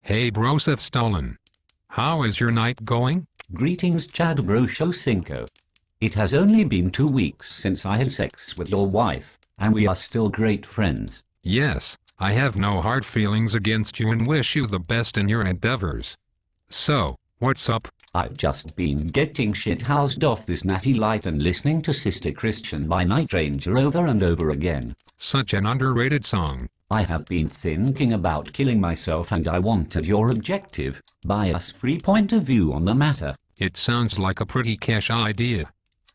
Hey Broseph Stalin. How is your night going? Greetings Chad Brosho. It has only been 2 weeks since I had sex with your wife, and we are still great friends. Yes, I have no hard feelings against you and wish you the best in your endeavors. So, what's up? I've just been getting shit-housed off this natty light and listening to Sister Christian by Night Ranger over and over again. Such an underrated song. I have been thinking about killing myself and I wanted your objective, bias-free point of view on the matter. It sounds like a pretty cash idea.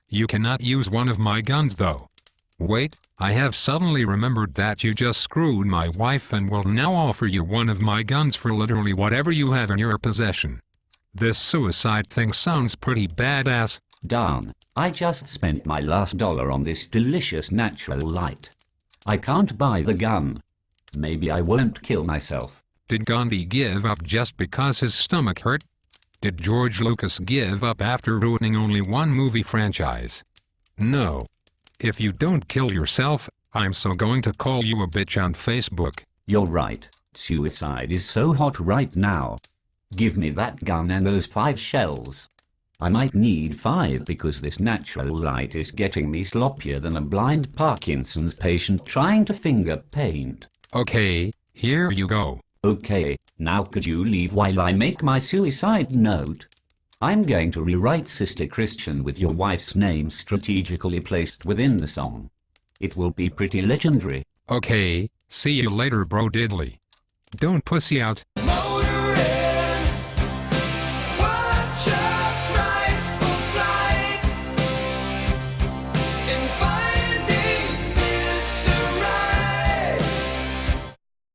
You cannot use one of my guns though. Wait, I have suddenly remembered that you just screwed my wife and will now offer you one of my guns for literally whatever you have in your possession. This suicide thing sounds pretty badass. Darn, I just spent my last dollar on this delicious natural light. I can't buy the gun. Maybe I won't kill myself. Did Gandhi give up just because his stomach hurt? Did George Lucas give up after ruining only one movie franchise? No. If you don't kill yourself, I'm so going to call you a bitch on Facebook. You're right, suicide is so hot right now. Give me that gun and those 5 shells. I might need 5 because this natural light is getting me sloppier than a blind Parkinson's patient trying to finger paint. Okay, here you go. Okay, now could you leave while I make my suicide note? I'm going to rewrite Sister Christian with your wife's name strategically placed within the song. It will be pretty legendary. Okay, see you later bro diddly. Don't pussy out.